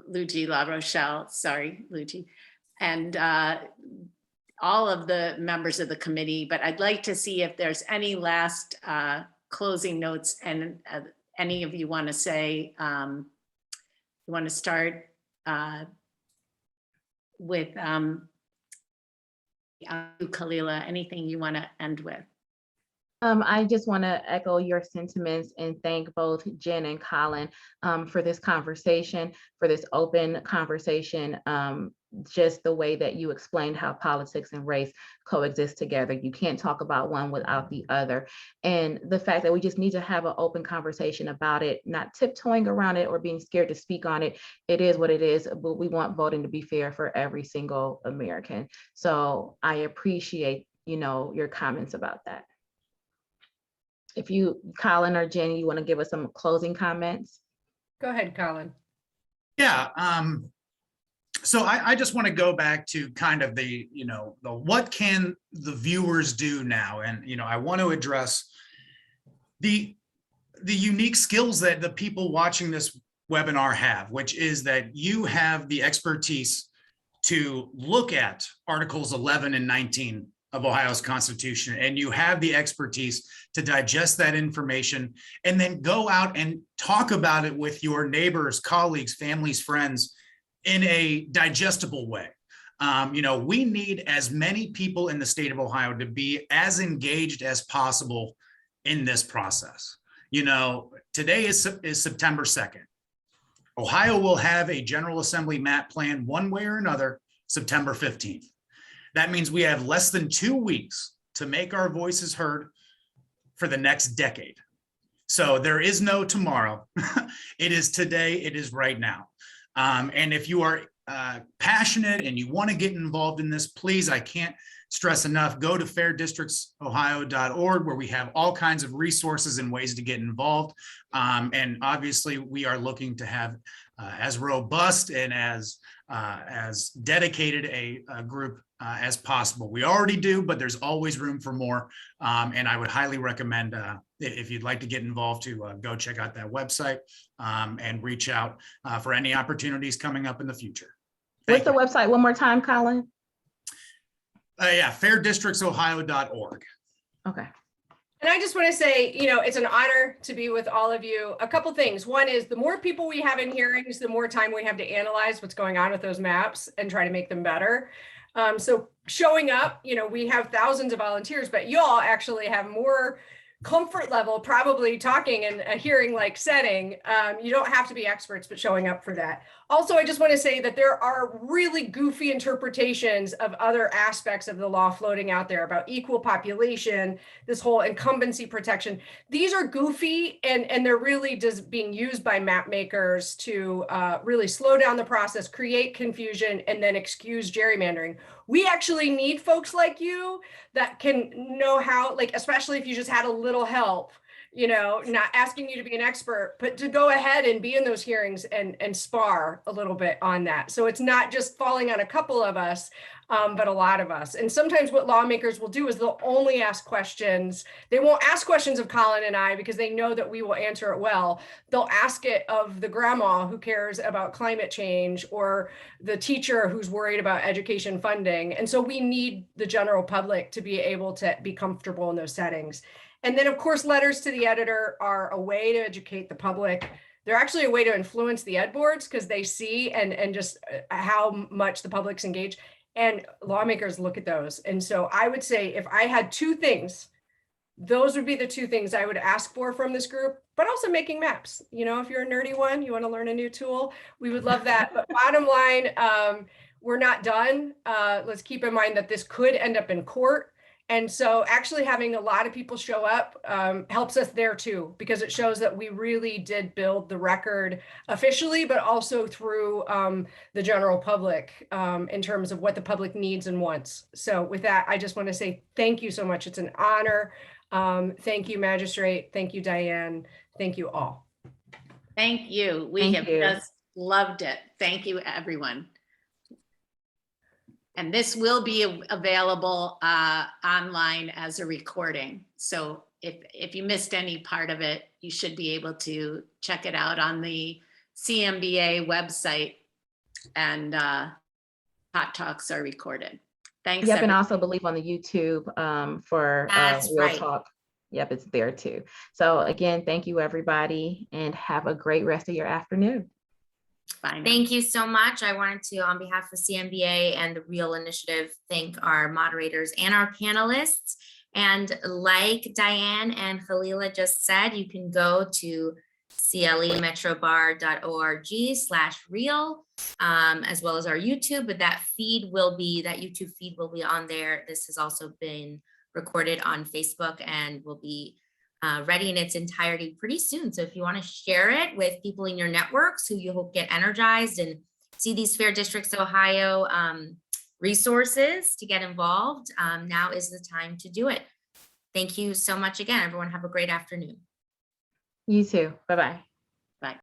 Luigi La Rochelle, sorry, Luigi, and all of the members of the committee. But I'd like to see if there's any last closing notes, and any of you want to say, you want to start, Kalila, anything you want to end with? I just want to echo your sentiments and thank both Jen and Colin for this conversation, for this open conversation, just the way that you explained how politics and race coexist together. You can't talk about one without the other. And the fact that we just need to have an open conversation about it, not tiptoeing around it or being scared to speak on it. It is what it is, but we want voting to be fair for every single American. So I appreciate, your comments about that. If you, Colin or Jenny, you want to give us some closing comments? Go ahead, Colin. Yeah. So I just want to go back to kind of the what can the viewers do now? And, I want to address the unique skills that the people watching this webinar have, which is that you have the expertise to look at Articles 11 and 19 of Ohio's Constitution, and you have the expertise to digest that information and then go out and talk about it with your neighbors, colleagues, families, friends in a digestible way. We need as many people in the state of Ohio to be as engaged as possible in this process. Today is September 2nd. Ohio will have a General Assembly map plan one way or another September 15th. That means we have less than 2 weeks to make our voices heard for the next decade. So there is no tomorrow. It is today, it is right now. And if you are passionate and you want to get involved in this, please, I can't stress enough, go to fairdistrictsohio.org where we have all kinds of resources and ways to get involved. And obviously we are looking to have as robust and as dedicated a group as possible. We already do, but there's always room for more. And I would highly recommend, if you'd like to get involved, to go check out that website and reach out for any opportunities coming up in the future. What's the website one more time, Colin? Yeah, fairdistrictsohio.org. Okay. And I just want to say, it's an honor to be with all of you. A couple things. One is the more people we have in hearings, the more time we have to analyze what's going on with those maps and try to make them better. So showing up, we have thousands of volunteers, but you all actually have more comfort level probably talking in a hearing like setting. You don't have to be experts, but showing up for that. Also, I just want to say that there are really goofy interpretations of other aspects of the law floating out there about equal population, this whole incumbency protection. These are goofy and they're really just being used by map makers to really slow down the process, create confusion, and then excuse gerrymandering. We actually need folks like you that can know how, especially if you just had a little help, not asking you to be an expert, but to go ahead and be in those hearings and spar a little bit on that. So it's not just falling on a couple of us, but a lot of us. And sometimes what lawmakers will do is they'll only ask questions. They won't ask questions of Colin and I because they know that we will answer it well. They'll ask it of the grandma who cares about climate change or the teacher who's worried about education funding. And so we need the general public to be able to be comfortable in those settings. And then, of course, letters to the editor are a way to educate the public. They're actually a way to influence the ed boards because they see and just how much the public's engaged. And lawmakers look at those. And so I would say if I had two things, those would be the two things I would ask for from this group, but also making maps. If you're a nerdy one, you want to learn a new tool, we would love that. But bottom line, we're not done. Let's keep in mind that this could end up in court. And so actually having a lot of people show up helps us there too, because it shows that we really did build the record officially, but also through the general public in terms of what the public needs and wants. So with that, I just want to say thank you so much. It's an honor. Thank you, Magistrate. Thank you, Diane. Thank you all. Thank you. We have just loved it. Thank you, everyone. And this will be available online as a recording. So if you missed any part of it, you should be able to check it out on the CMBA website, and Hot Talks are recorded. Thanks. Yep, and I also believe on the YouTube for Real Talk. Yep, it's there too. So again, thank you everybody and have a great rest of your afternoon. Bye now. Thank you so much. I wanted to, on behalf of CMBA and the Real Initiative, thank our moderators and our panelists. And like Diane and Khalila just said, you can go to clemetrobar.org/real, as well as our YouTube, but that YouTube feed will be on there. This has also been recorded on Facebook and will be ready in its entirety pretty soon. So if you want to share it with people in your networks who you hope get energized and see these Fair Districts Ohio resources to get involved, now is the time to do it. Thank you so much again, everyone. Have a great afternoon. You too. Bye-bye.